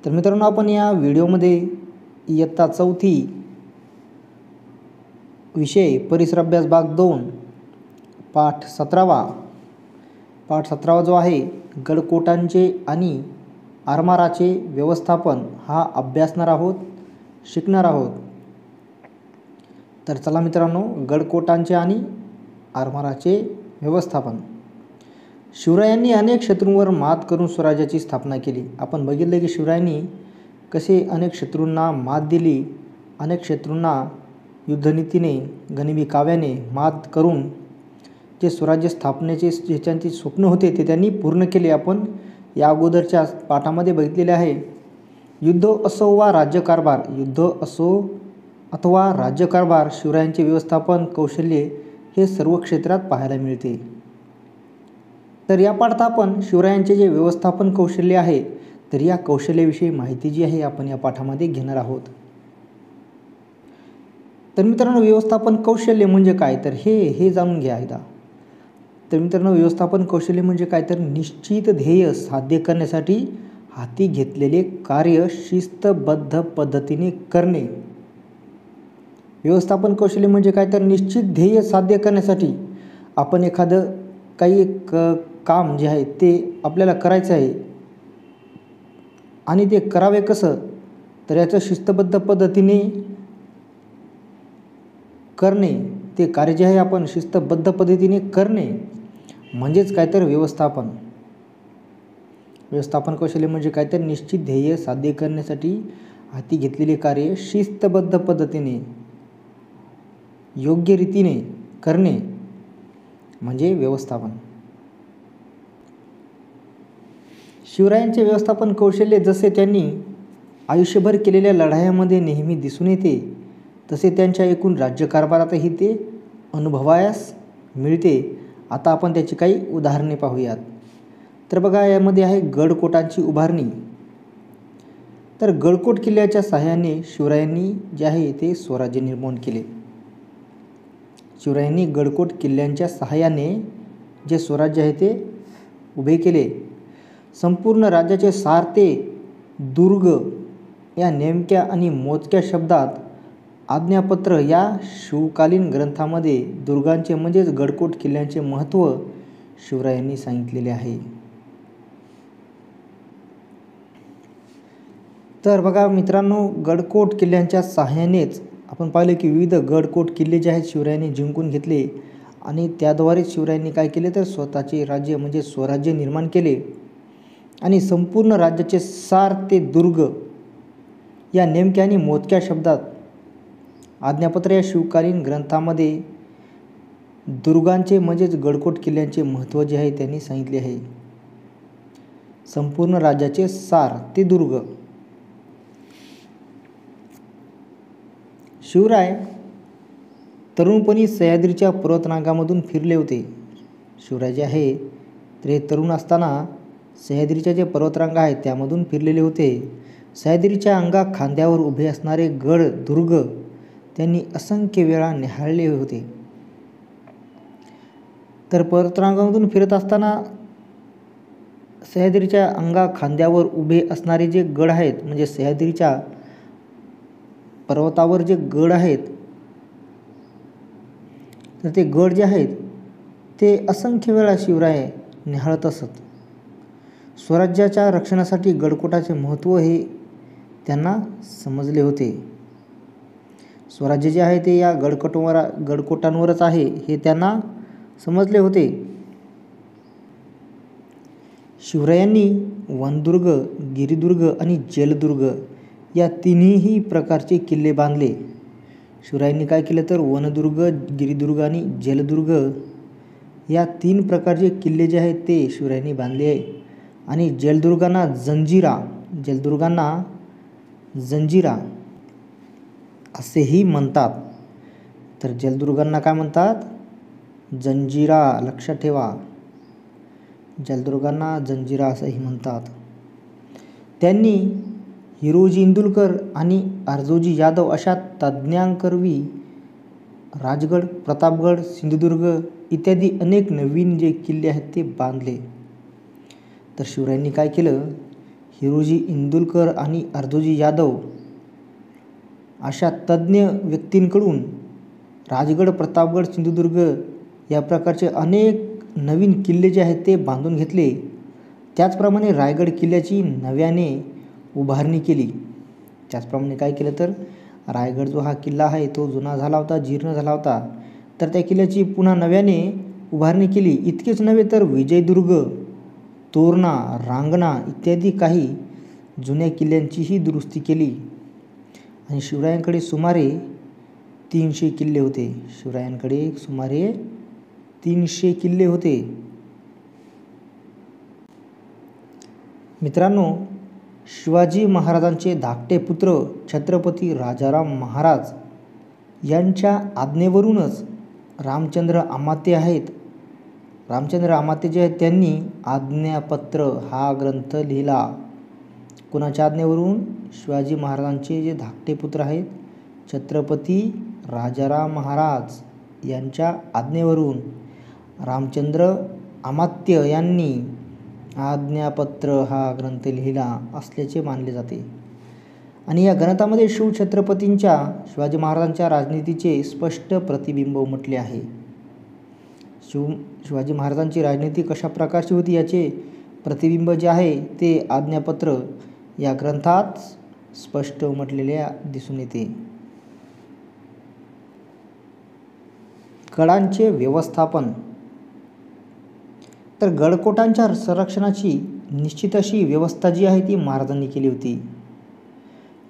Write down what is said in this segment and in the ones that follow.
तर मित्रांनो, आपण या व्हिडिओमध्ये इयत्ता 4थी विषय परिसर अभ्यास भाग 2 पाठ 17वा जो आहे गडकोटांचे आणि आरमाराचे व्यवस्थापन हा अभ्यासणार आहोत, शिकणार आहोत। तर चला मित्रांनो, गडकोटांचे आणि आरमाराचे व्यवस्थापन। शिवरायांनी अनेक शत्रूंवर मात करून स्वराज्याची स्थापना केली। आपण बघितले की शिवरायांनी कसे अनेक शत्रूंना मात दिली, अनेक शत्रूंना युद्धनीतीने, गनिमी काव्याने मात करून जे स्वराज्य स्थापनेचे जे त्यांचे स्वप्न होते ते त्यांनी पूर्ण केले। आपण या अगोदरच्या पाठामध्ये बघितलेले आहे। युद्ध असो वा राज्यकारभार, युद्ध असो अथवा राज्यकारभार, शिवरायांचे व्यवस्थापन कौशल्य हे सर्व क्षेत्रात पाहायला मिळते। तर या पाठात आपण शिवरायांचे जे व्यवस्थापन कौशल्य आहे तर या कौशल्याविषयी माहिती जी आहे आपण या पाठामध्ये घेणार आहोत। तर मित्रांनो, व्यवस्थापन कौशल्य म्हणजे काय तर हे जाणून घ्या एकदा। तर मित्रांनो, व्यवस्थापन कौशल्य म्हणजे काय तर निश्चित ध्येय साध्य करण्यासाठी हाती घेतलेले कार्य शिस्तबद्ध पद्धतीने करणे। व्यवस्थापन कौशल्य म्हणजे काय तर निश्चित ध्येय साध्य करण्यासाठी आपण एखादं काही काम जे आहे ते आपल्याला करायचं आहे आणि ते करावे कसं तर याचं शिस्तबद्ध पद्धतीने करणे, ते कार्य जे आहे आपण शिस्तबद्ध पद्धतीने करणे म्हणजेच काय तर व्यवस्थापन। व्यवस्थापन कौशल्य म्हणजे काय तर निश्चित ध्येय साध्य करण्यासाठी हाती घेतलेले कार्य शिस्तबद्ध पद्धतीने योग्य रीतीने करणे म्हणजे व्यवस्थापन। शिवरायांचे व्यवस्थापन कौशल्य जसे त्यांनी आयुष्यभर केलेल्या लढायांमध्ये नेहमी दिसून येते तसे त्यांच्या एकूण राज्यकारभारातही ते अनुभवायास मिळते। आता आपण त्याची काही उदाहरणे पाहूयात। तर बघा, यामध्ये आहे गडकोटांची उभारणी। तर गडकोट किल्ल्याच्या सहाय्याने शिवरायांनी जे आहे ते स्वराज्य निर्माण केले। शिवरायांनी गडकोट किल्ल्यांच्या सहाय्याने जे स्वराज्य आहे ते उभे केले। संपूर्ण राज्याचे सार ते दुर्ग या नेमक्या आणि मोजक्या शब्दात आज्ञापत्र या शिवकालीन ग्रंथामध्ये दुर्गांचे म्हणजेच गडकोट किल्ल्यांचे महत्त्व शिवरायांनी सांगितलेले आहे। तर बघा मित्रांनो, गडकोट किल्ल्यांच्या सहाय्यानेच आपण पाहिले की विविध गडकोट किल्ले जे आहेत शिवरायांनी जिंकून घेतले आणि त्याद्वारे शिवरायांनी काय केले तर स्वतःचे राज्य म्हणजे स्वराज्य निर्माण केले आणि संपूर्ण राज्याचे सार ते दुर्ग या नेमक्या आणि मोजक्या शब्दात आज्ञापत्र या शिवकालीन ग्रंथामध्ये दुर्गांचे म्हणजेच गडकोट किल्ल्यांचे महत्त्व जे आहे त्यांनी सांगितले आहे। संपूर्ण राज्याचे सार ते दुर्ग। शिवराय तरुणपणी सह्याद्रीच्या पर्वतरांगामधून फिरले होते। शिवराय जे आहे तर हे तरुण असताना सह्याद्रीच्या जे पर्वतरांगा आहेत त्यामधून फिरलेले होते। सह्याद्रीच्या अंगा खांद्यावर उभे असणारे गड दुर्ग त्यांनी असंख्य वेळा निहाळले होते। तर पर्वतरांगामधून फिरत असताना सह्याद्रीच्या अंगा खांद्यावर उभे असणारे जे गड आहेत म्हणजे सह्याद्रीच्या पर्वतावर जे गड आहेत तर ते गड जे आहेत ते असंख्य वेळा शिवराय निहाळत असत। स्वराज्याच्या रक्षणासाठी गडकोटाचे महत्त्व हे त्यांना समजले होते। स्वराज्य जे आहे ते या गडकोटांवरच आहे हे त्यांना समजले होते। शिवरायांनी वनदुर्ग, गिरिदुर्ग आणि जलदुर्ग या तिन्ही प्रकारचे किल्ले बांधले। शिवरायांनी काय केलं तर वनदुर्ग, गिरिदुर्ग आणि जलदुर्ग या 3 प्रकारचे किल्ले जे आहेत ते शिवरायांनी बांधले आहे। आणि जलदुर्गांना जंजिरा असेही म्हणतात। तर जलदुर्गांना काय म्हणतात? जंजिरा, लक्षात ठेवा, जलदुर्गांना जंजिरा असंही म्हणतात। त्यांनी हिरोजी इंदुलकर आणि अर्जोजी यादव अशा तज्ञांकरवी राजगड, प्रतापगड, सिंधुदुर्ग इत्यादी अनेक नवीन जे किल्ले आहेत ते बांधले। तर शिवरायांनी काय केलं, हिरोजी इंदुलकर आणि अर्धोजी यादव अशा तज्ज्ञ व्यक्तींकडून राजगड, प्रतापगड, सिंधुदुर्ग या प्रकारचे अनेक नवीन किल्ले जे आहेत ते बांधून घेतले. त्याचप्रमाणे रायगड किल्ल्याची नव्याने उभारणी केली. त्याचप्रमाणे काय केलं तर रायगड जो हा किल्ला आहे तो जुना झाला होता, जीर्ण झाला होता, तर त्या किल्ल्याची पुन्हा नव्याने उभारणी केली. इतकेच नव्हे तर विजयदुर्ग, तोरणा, रांगणा इत्यादी काही जुन्या किल्ल्यांचीही दुरुस्ती केली. आणि शिवरायांकडे सुमारे 300 किल्ले होते. शिवरायांकडे सुमारे 300 किल्ले होते. मित्रांनो, शिवाजी महाराजांचे धाकटे पुत्र छत्रपती राजाराम महाराज यांच्या आज्ञेवरूनच रामचंद्र अमात्य आहेत. रामचंद्र अमात्य जे आहेत त्यांनी आज्ञापत्र हा ग्रंथ लिहिला. कोणाच्या आज्ञेवरून? शिवाजी महाराजांचे जे धाकटे पुत्र आहेत छत्रपती राजाराम महाराज यांच्या आज्ञेवरून रामचंद्र अमात्य यांनी आज्ञापत्र हा ग्रंथ लिहिला असल्याचे मानले जाते. आणि या ग्रंथामध्ये शिवछत्रपतींच्या, शिवाजी महाराजांच्या राजनीतीचे स्पष्ट प्रतिबिंब उमटले आहे. शिवाजी महाराजांची राजनीती कशा प्रकारची होती याचे प्रतिबिंब जे आहे ते आज्ञापत्र या ग्रंथात स्पष्ट उमटलेले दिसून येते. गडांचे व्यवस्थापन. तर गडकोटांच्या संरक्षणाची निश्चित अशी व्यवस्था जी आहे ती महाराजांनी केली होती.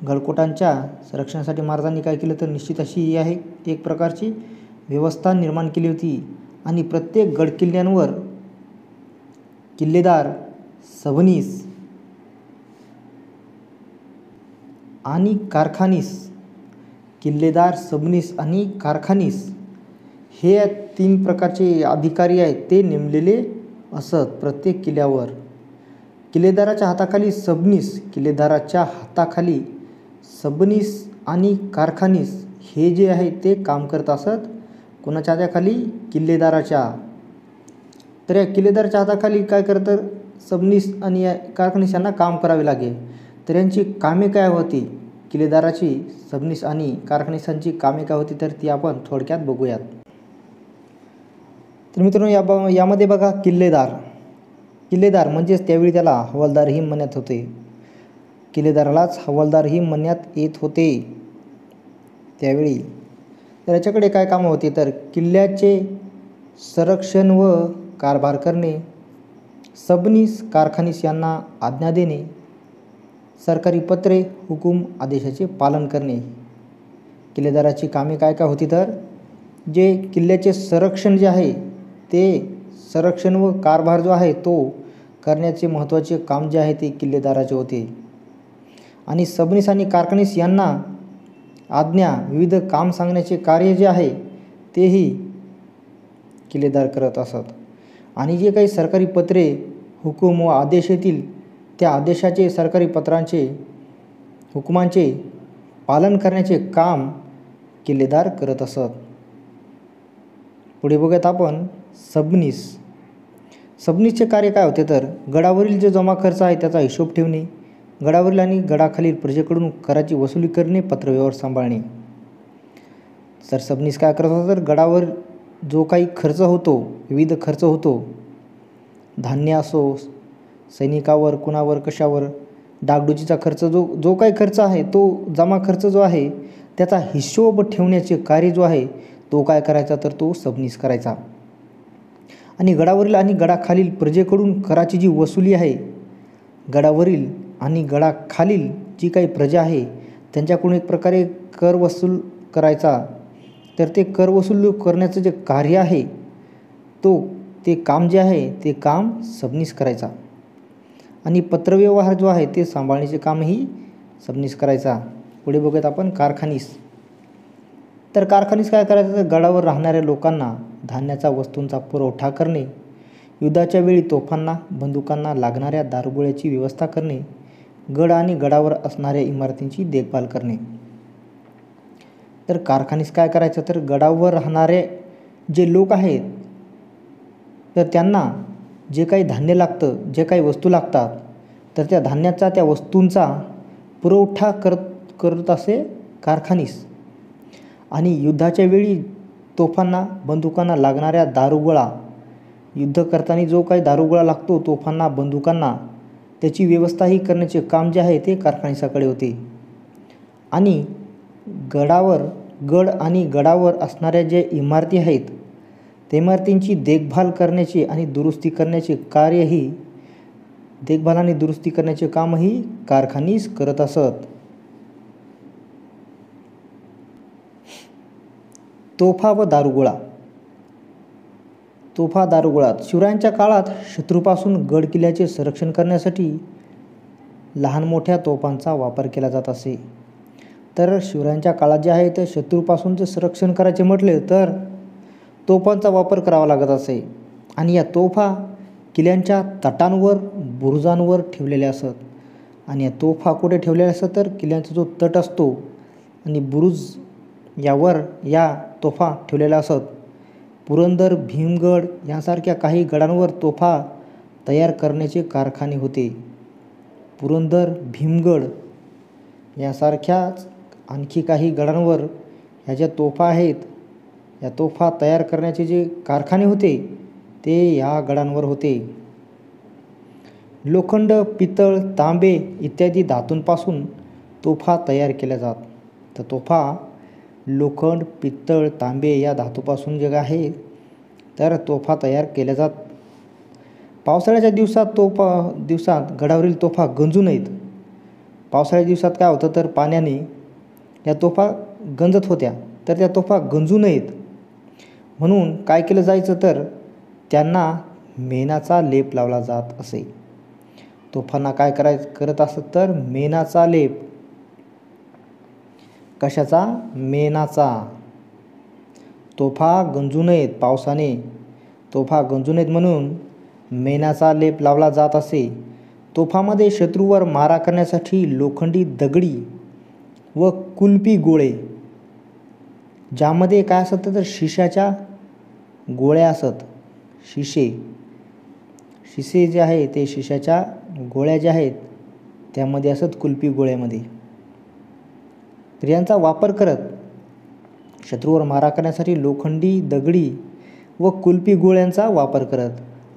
गडकोटांच्या संरक्षणासाठी महाराजांनी काय केलं तर निश्चित अशी ही आहे एक प्रकारची व्यवस्था निर्माण केली होती. आणि प्रत्येक गडकिल्ल्यांवर किल्लेदार, सबनीस आणि कारखानीस, किल्लेदार, सबनीस आणि कारखानीस हे 3 प्रकारचे अधिकारी आहेत ते नेमलेले असत प्रत्येक किल्ल्यावर. किल्लेदाराच्या हाताखाली सबनीस, किल्लेदाराच्या हाताखाली सबनीस आणि कारखानीस हे जे आहे ते काम करत असत. कोणाच्या हाताखाली? किल्लेदाराच्या. तर या किल्लेदाराच्या हाताखाली काय करतं सबनीस आणि कारखानीस यांना काम करावे लागेल. तर यांची कामे काय होती? किल्लेदाराची, सबनीस आणि कारखानीसांची कामे काय होती तर ती आपण थोडक्यात बघूयात. तर मित्रांनो यामध्ये बघा किल्लेदार म्हणजेच त्यावेळी त्याला हवालदारही म्हणत होते. किल्लेदारालाच हवालदारही म्हणण्यात येत होते त्यावेळी. तर याच्याकडे काय कामं होती तर किल्ल्याचे संरक्षण व कारभार करणे, सबनीस, कारखानीस यांना आज्ञा देणे, सरकारी पत्रे, हुकूम, आदेशाचे पालन करणे. किल्लेदाराची कामे काय काय होती तर जे किल्ल्याचे संरक्षण जे आहे ते संरक्षण व कारभार जो आहे तो करण्याचे महत्त्वाचे काम जे आहे ते किल्लेदाराचे होते. आणि सबनीस आणि कारखानीस यांना आज्ञा, विविध काम सांगण्याचे कार्य जे आहे तेही किल्लेदार करत असत. आणि जे काही सरकारी पत्रे, हुकूम व आदेश येतील त्या आदेशाचे, सरकारी पत्रांचे, हुकुमांचे पालन करण्याचे काम किल्लेदार करत असत. पुढे बघूयात आपण सबनीसचे कार्य काय होते तर गडावरील जो जमा खर्च आहे त्याचा हिशोब ठेवणे, गडावरील आणि गडाखालील प्रजेकडून कराची वसुली करणे, पत्रव्यवहार सांभाळणे. तर सबनीस काय करत होता तर गडावर जो काही खर्च होतो, विविध खर्च होतो, धान्य असो, सैनिकावर, कुणावर, कशावर, डागडुजीचा खर्च, जो काही खर्च आहे तो जमा खर्च जो आहे त्याचा हिशोब ठेवण्याचे कार्य जो आहे तो काय करायचा तर तो सबनीस करायचा. आणि गडावरील आणि गडाखालील प्रजेकडून कराची जी वसुली आहे, गडावरील आणि गडाखालील जी काही प्रजा आहे त्यांच्याकडून एक प्रकारे कर वसूल करायचा. तर ते कर वसूल करण्याचं जे कार्य आहे ते काम जे आहे ते काम सबनीस करायचा. आणि पत्रव्यवहार जो आहे ते सांभाळण्याचे कामही सबनीस करायचा. पुढे बघूयात आपण कारखानीस. तर कारखानीस काय करायचं तर गडावर राहणाऱ्या लोकांना धान्याचा, वस्तूंचा पुरवठा करणे, युद्धाच्या वेळी तोफांना, बंदुकांना लागणाऱ्या दारुगोळ्याची व्यवस्था करणे, गड आणि गडावर असणाऱ्या इमारतींची देखभाल करणे. तर कारखानीस काय करायचं तर गडावर राहणारे जे लोक आहेत तर त्यांना जे काही धान्य लागतं, जे काही वस्तू लागतात तर त्या धान्याचा, त्या वस्तूंचा पुरवठा करत असे कारखानीस. आणि युद्धाच्या वेळी तोफांना, बंदुकांना लागणाऱ्या दारुगोळा, युद्ध करताना जो काही दारुगोळा लागतो तोफांना, बंदुकांना, त्याची व्यवस्थाही करण्याचे काम जे आहे ते कारखानीसाकडे होते. आणि गड आणि गडावर असणाऱ्या ज्या इमारती आहेत त्या इमारतींची देखभाल करण्याचे आणि दुरुस्ती करण्याचे कार्यही, देखभाल आणि दुरुस्ती करण्याचे कामही कारखानीस करत असत. तोफा व दारुगोळा. तोफा, दारुगोळा. शिवरायांच्या काळात शत्रूपासून गड किल्ल्याचे संरक्षण करण्यासाठी लहान मोठ्या तोफांचा वापर केला जात असे. तर शिवरायांच्या काळात जे आहे तर शत्रूपासून जर संरक्षण करायचे म्हटले तर तोफांचा वापर करावा लागत असे. आणि या तोफा किल्ल्यांच्या तटांवर, बुरुजांवर ठेवलेल्या असत. आणि या तोफा कुठे ठेवलेल्या असत तर किल्ल्यांचा जो तट असतो आणि बुरुज यावर या तोफा ठेवलेल्या असत. पुरंदर, भीमगड यांसारख्या काही गडांवर तोफा तयार करण्याचे कारखाने होते. पुरंदर, भीमगड यासारख्याच आणखी काही गडांवर ह्या ज्या तोफा आहेत, या तोफा तयार करण्याचे जे कारखाने होते ते या गडांवर होते. लोखंड, पितळ, तांबे इत्यादी धातूंपासून तोफा तयार केल्या जात. तर तोफा लोखंड, पितळ, तांबे या धातूपासून जे आहे तर तोफा तयार केल्या जात. पावसाळ्याच्या दिवसात गडावरील तोफा गंजू नयेत. पावसाळ्याच्या दिवसात काय होतं तर पाण्याने या तोफा गंजत होत्या. तर त्या तोफा गंजू नयेत म्हणून काय केलं जायचं तर त्यांना मेणाचा लेप लावला जात असे. तोफांना काय करत असत तर मेणाचा लेप. कशाचा? मेणाचा. तोफा गंजू नयेत, पावसाने तोफा गंजू नयेत म्हणून मेणाचा लेप लावला जात असे. तोफामध्ये शत्रूवर मारा करण्यासाठी लोखंडी दगडी व कुल्फी गोळे, ज्यामध्ये काय असत तर शिशाच्या गोळ्या असत. शिसे जे आहे ते शिशाच्या गोळ्या ज्या आहेत त्यामध्ये असत, कुल्फी गोळ्यामध्ये. तर यांचा वापर करत शत्रूवर मारा करण्यासाठी लोखंडी दगडी व कुल्फी गोळ्यांचा वापर करत.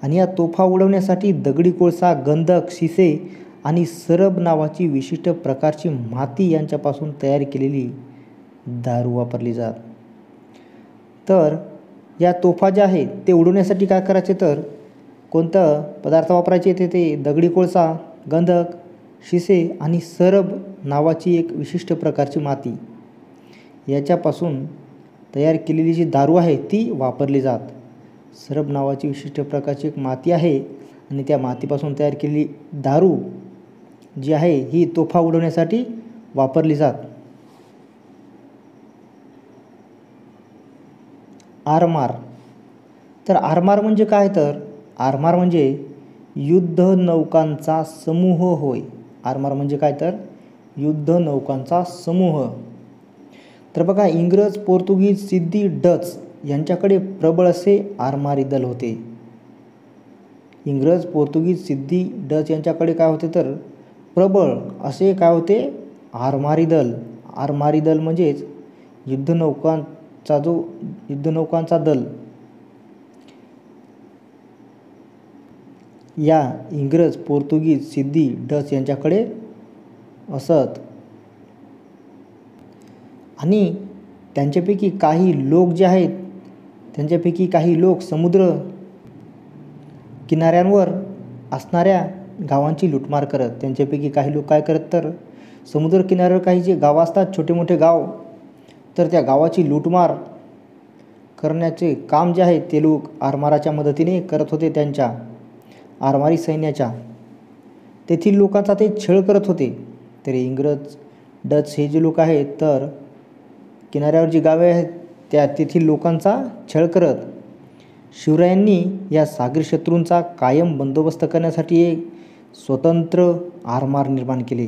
आणि या तोफा उडवण्यासाठी दगडी कोळसा, गंधक, शिसे आणि सरब नावाची विशिष्ट प्रकारची माती यांच्यापासून तयार केलेली दारू वापरली जात. तर या तोफा ज्या आहेत ते उडवण्यासाठी काय करायचे तर कोणतं पदार्थ वापरायचे ते दगडी कोळसा, गंधक, शिसे आणि सरब नावाची एक विशिष्ट प्रकारची माती याच्यापासून तयार केलेली जी दारू आहे ती वापरली जात. सरब नावाची विशिष्ट प्रकारची एक माती आहे आणि त्या मातीपासून तयार केलेली दारू जी आहे ही तोफा उडवण्यासाठी वापरली जात. आरमार. तर आरमार म्हणजे काय तर आरमार म्हणजे युद्ध नौकांचा समूह होय. आरमार म्हणजे काय तर युद्ध नौकांचा समूह. तर बघा, इंग्रज, पोर्तुगीज, सिद्धी, डच यांच्याकडे प्रबळ असे आरमारी दल होते. इंग्रज, पोर्तुगीज, सिद्धी, डच यांच्याकडे काय होते तर प्रबळ असे काय होते आरमारी दल. आरमारी दल म्हणजेच युद्धनौकांचा दल. या इंग्रज, पोर्तुगीज, सिद्धी, डच यांच्याकडे असत. आणि त्यांच्यापैकी काही लोक जे आहेत त्यांच्यापैकी काही लोक समुद्र किनाऱ्यांवर असणाऱ्या गावांची लुटमार करत. त्यांच्यापैकी काही लोक काय करत तर समुद्र किनाऱ्यावर काही जे गावं असतात, छोटे मोठे गाव, तर त्या गावाची लुटमार करण्याचे काम जे आहे ते लोक आरमाराच्या मदतीने करत होते. त्यांच्या आरमारी सैन्याच्या तेथील लोकांचा ते छळ करत होते. तरी इंग्रज, डच हे जे लोक आहेत तर किनाऱ्यावर जी गावे आहेत त्या तेथील लोकांचा छळ करत शिवरायांनी या सागरी शत्रूंचा कायम बंदोबस्त करण्यासाठी एक स्वतंत्र आरमार निर्माण केले.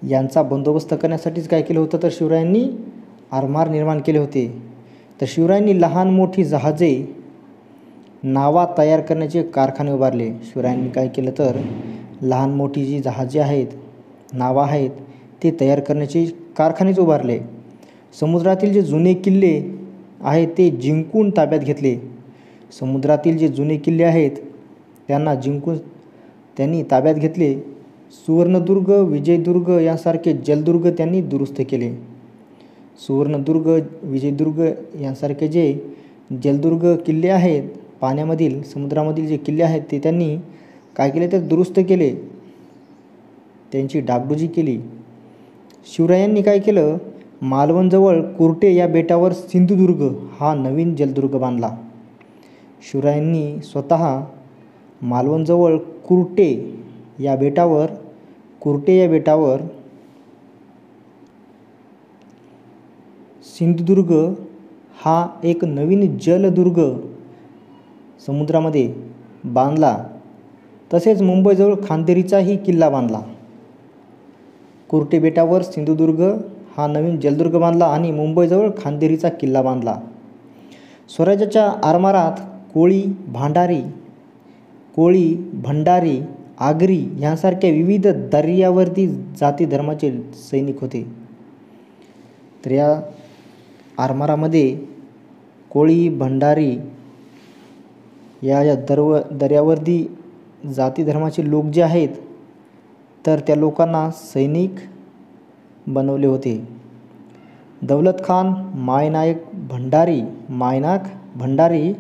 यांचा बंदोबस्त करण्यासाठीच काय केलं होतं तर शिवरायांनी आरमार निर्माण केले होते. तर शिवरायांनी लहान मोठी जहाजे, नावा तयार करण्याचे कारखाने उभारले. शिवरायांनी काय केलं तर लहान मोठी जी जहाजे आहेत, नावा आहेत, ते तयार करण्याचे कारखानेच उभारले. समुद्रातील जे जुने किल्ले आहेत ते जिंकून ताब्यात घेतले. समुद्रातील जे जुने किल्ले आहेत त्यांना जिंकून त्यांनी ताब्यात घेतले. सुवर्णदुर्ग, विजयदुर्ग यांसारखे जलदुर्ग त्यांनी दुरुस्त केले. सुवर्णदुर्ग, विजयदुर्ग यांसारखे जे जलदुर्ग किल्ले आहेत, पाण्यामधील समुद्रामधील जे किल्ले आहेत ते त्यांनी काय केले तर दुरुस्त केले, त्यांची डागडुजी केली. शिवरायांनी काय केलं, मालवणजवळ कुर्टे या बेटावर सिंधुदुर्ग हा नवीन जलदुर्ग बांधला. शिवरायांनी स्वतः मालवणजवळ कुर्टे या बेटावर सिंधुदुर्ग हा एक नवीन जलदुर्ग समुद्रामध्ये बांधला. तसेच मुंबईजवळ खांदेरीचाही किल्ला बांधला. कुर्टे बेटावर सिंधुदुर्ग हा नवीन जलदुर्ग बांधला आणि मुंबईजवळ खांदेरीचा किल्ला बांधला. स्वराज्याच्या आरमारात कोळी, भंडारी, आगरी यांसारख्या विविध दर्यावर्दी जाती धर्माचे सैनिक होते. तर या आरमारामध्ये कोळी, भंडारी या दर्यावर्दी जाती धर्माचे लोक जे आहेत तर त्या लोकांना सैनिक बनवले होते. दौलत खान, मायनाक भंडारी,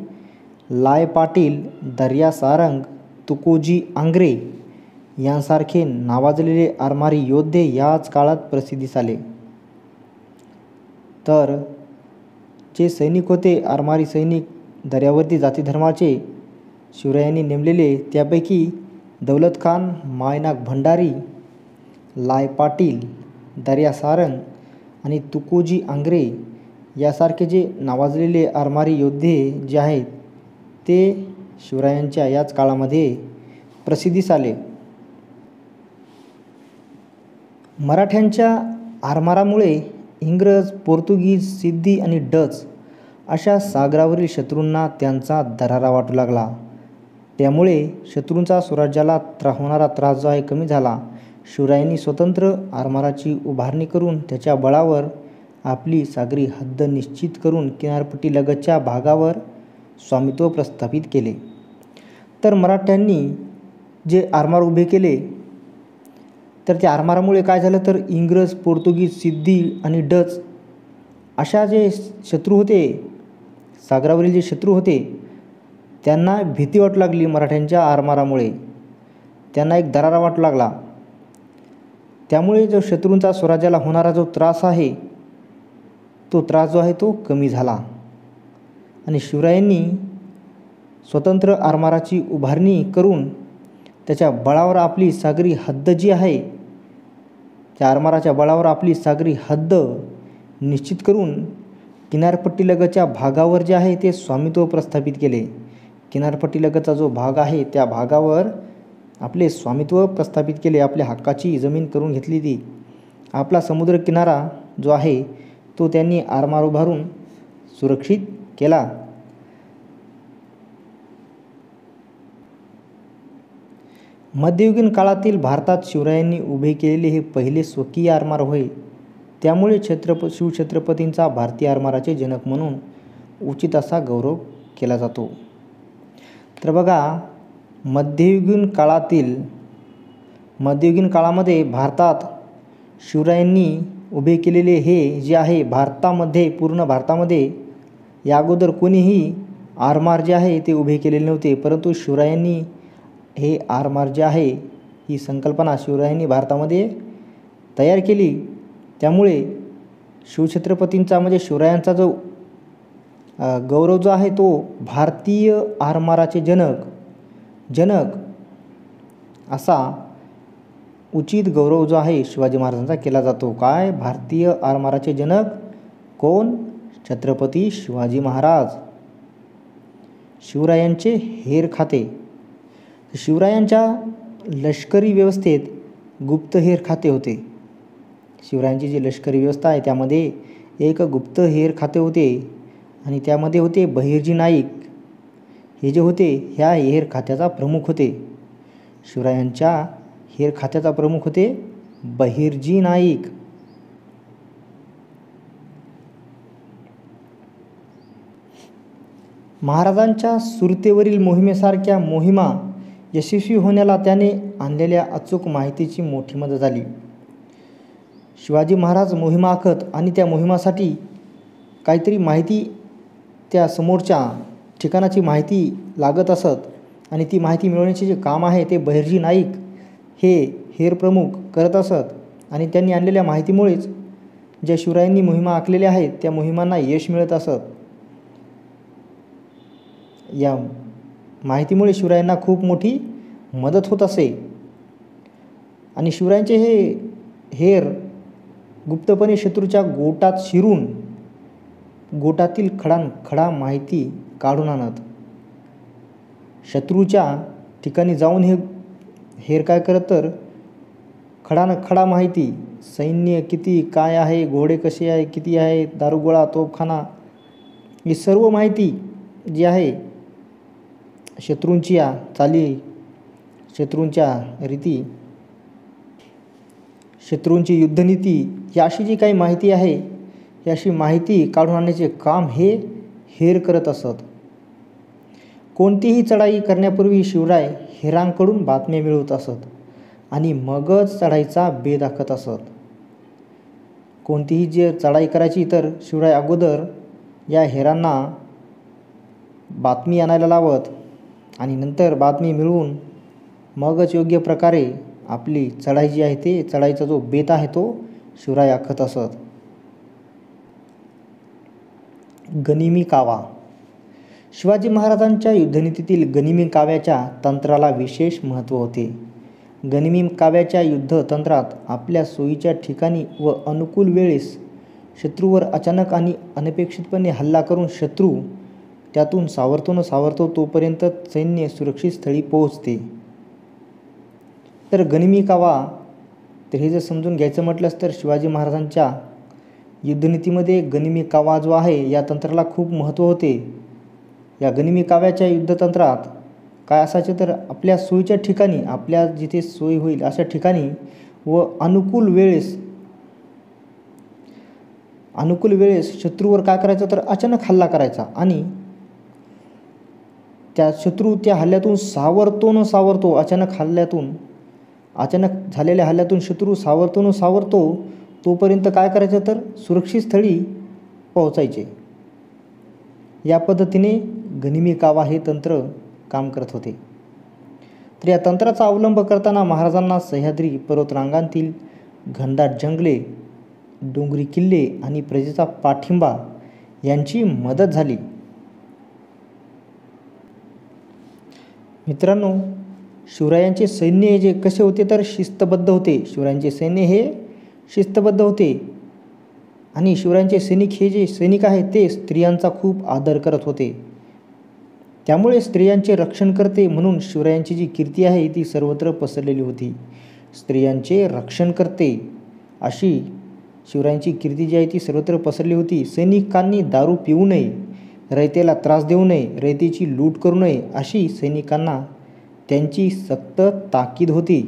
लाय पाटील, दर्या सारंग, तुकोजी आंग्रे यांसारखे नावाजलेले आरमारी योद्धे याच काळात प्रसिद्धीस आले. तर जे सैनिक होते, आरमारी सैनिक दर्यावर्दी जाती धर्माचे शिवरायांनी नेमलेले, त्यापैकी दौलत खान, मायनाक भंडारी, लाय पाटील, दर्या सारंग आणि तुकोजी आंग्रे यासारखे जे नावाजलेले आरमारी योद्धे जे आहेत ते शिवरायांच्या याच काळामध्ये प्रसिद्धीस आले. मराठ्यांच्या आरमारामुळे इंग्रज, पोर्तुगीज, सिद्धी आणि डच अशा सागरावरील शत्रूंना त्यांचा दरारा वाटू लागला. त्यामुळे शत्रूंचा स्वराज्याला होणारा त्रास जो आहे कमी झाला. शिवरायांनी स्वतंत्र आरमाराची उभारणी करून त्याच्या बळावर आपली सागरी हद्द निश्चित करून किनारपट्टीलगतच्या भागावर स्वामित्व प्रस्थापित केले. तर मराठ्यांनी जे आरमार उभे केले तर त्या आरमारामुळे काय झालं तर इंग्रज, पोर्तुगीज, सिद्धी आणि डच अशा जे शत्रू होते, सागरावरील जे शत्रू होते त्यांना भीती वाटू लागली. मराठ्यांच्या आरमारामुळे त्यांना एक दरारा वाटू लागला. त्यामुळे जो शत्रूंचा स्वराज्याला होणारा जो त्रास आहे तो त्रास जो आहे तो कमी झाला आणि शिवरायांनी स्वतंत्र आरमाराची उभारणी करून त्याच्या बळावर आपली सागरी हद्द जी आहे, त्या आरमाराच्या बळावर आपली सागरी हद्द निश्चित करून किनारपट्टीलगतच्या भागावर जे आहे ते स्वामित्व प्रस्थापित केले. किनारपट्टीलगतचा जो भाग आहे त्या भागावर आपले स्वामित्व प्रस्थापित केले, आपल्या हक्काची जमीन करून घेतली ती. आपला समुद्र किनारा जो आहे तो त्यांनी आरमार उभारून सुरक्षित केला. मध्ययुगीन काळातील भारतात शिवरायांनी उभे केलेले हे पहिले स्वकीय आरमार होय. त्यामुळे शिवछत्रपतींचा भारतीय आरमाराचे जनक म्हणून उचित असा गौरव केला जातो. तर बघा, मध्ययुगीन काळामध्ये भारतात शिवरायांनी उभे केलेले हे जे आहे पूर्ण भारतामध्ये या अगोदर कोणीही आरमार जे आहे ते उभे केलेले नव्हते. परंतु शिवरायांनी हे आरमार जे आहे, ही संकल्पना शिवरायांनी भारतामध्ये तयार केली. त्यामुळे शिवछत्रपतींचा म्हणजे शिवरायांचा जो गौरव जो आहे तो भारतीय आरमाराचे जनक असा उचित गौरव जो आहे शिवाजी महाराजांचा केला जातो. काय? भारतीय आरमाराचे जनक कोण? छत्रपती शिवाजी महाराज. शिवरायांचे हेर खाते. शिवरायांच्या लष्करी व्यवस्थेत गुप्तहेर खाते होते. शिवरायांची जी लष्करी व्यवस्था आहे त्यामध्ये एक गुप्तहेर खाते होते आणि त्यामध्ये होते बहिर्जी नाईक. हे जे होते ह्या हेर खात्याचा प्रमुख होते. शिवरायांच्या हेर खात्याचा प्रमुख होते बहिर्जी नाईक. महाराजांच्या सुरतेवरील मोहिमेसारख्या मोहिमा यशस्वी होण्याला त्याने आणलेल्या अचूक माहितीची मोठी मदत झाली. शिवाजी महाराज मोहिमा आखत आणि त्या मोहिमासाठी काहीतरी माहिती, त्या समोरच्या ठिकाणाची माहिती लागत असत आणि ती माहिती मिळवण्याचे जे काम आहे ते बहिर्जी नाईक हे हेर प्रमुख करत असत. आणि त्यांनी आणलेल्या माहितीमुळेच ज्या शिवरायांनी मोहिमा आखलेल्या आहेत त्या मोहिमांना यश मिळत असत. या माहितीमुळे शिवरायांना खूप मोठी मदत होत असे. आणि शिवरायांचे हे हेर गुप्तपणे शत्रूच्या गोटात शिरून गोटातील खडानखडा माहिती काढून आणत. शत्रूच्या ठिकाणी जाऊन हे हेर काय करत तर खडानखडा माहिती, सैन्य किती काय आहे, घोडे कसे आहे, किती आहे, दारुगोळा, तोफखाना, ही सर्व माहिती जी आहे शत्रूंच्या चाली, शत्रूंच्या रीती, शत्रूंची युद्धनीती, ही अशी जी काही माहिती आहे ही अशी माहिती काढून आणण्याचे काम हे हेर करत असत. कोणतीही चढाई करण्यापूर्वी शिवराय हेरांकडून बातम्या मिळवत असत आणि मगच चढाईचा बेत आखत असत. कोणतीही जे चढाई करायची तर शिवराय अगोदर या हेरांना बातमी आणायला लावत आणि नंतर बातमी मिळवून मगच योग्य प्रकारे आपली चढाई जी आहे ते चढाईचा जो बेत आहे तो शिवराय आखत असत. गनिमी कावा. शिवाजी महाराजांच्या युद्धनीतीतील गनिमी काव्याच्या तंत्राला विशेष महत्त्व होते. गनिमी काव्याच्या युद्धतंत्रात आपल्या सोयीच्या ठिकाणी व अनुकूल वेळेस शत्रूवर अचानक आणि अनपेक्षितपणे हल्ला करून शत्रू त्यातून सावरतो तोपर्यंत सैन्य सुरक्षित स्थळी पोहोचते. तर गनिमी कावा, तर हे जर समजून घ्यायचं म्हटलंच तर शिवाजी महाराजांच्या युद्धनीतीमध्ये गनिमी कावा जो आहे या तंत्राला खूप महत्त्व होते. या गनिमी काव्याच्या युद्धतंत्रात काय असायचे तर आपल्या सोयीच्या ठिकाणी, आपल्या जिथे सोय होईल अशा ठिकाणी व अनुकूल वेळेस शत्रूवर काय करायचं तर अचानक हल्ला करायचा आणि त्या शत्रू त्या हल्ल्यातून सावरतो अचानक झालेल्या हल्ल्यातून शत्रू सावरतो तोपर्यंत काय करायचं तर सुरक्षित स्थळी पोहोचायचे. या पद्धतीने गनिमी कावा हे तंत्र काम करत होते. तर या तंत्राचा अवलंब करताना महाराजांना सह्याद्री पर्वतरांगांतील घनदाट जंगले, डोंगरी किल्ले आणि प्रजेचा पाठिंबा यांची मदत झाली. मित्रांनो, शिवरायांचे सैन्य जे कसे होते तर शिस्तबद्ध होते. शिवरायांचे सैन्य हे शिस्तबद्ध होते आणि शिवरायांचे सैनिक हे जे सैनिक आहेत ते स्त्रियांचा खूप आदर करत होते. त्यामुळे स्त्रियांचे रक्षण करते म्हणून शिवरायांची जी कीर्ती आहे ती सर्वत्र पसरलेली होती. स्त्रियांचे रक्षण करते अशी शिवरायांची कीर्ती जी आहे ती सर्वत्र पसरली होती. सैनिकांनी दारू पिऊ नये, रयतेला त्रास देऊ नये, रयतेची लूट करू नये अशी सैनिकांना त्यांची सक्त ताकीद होती.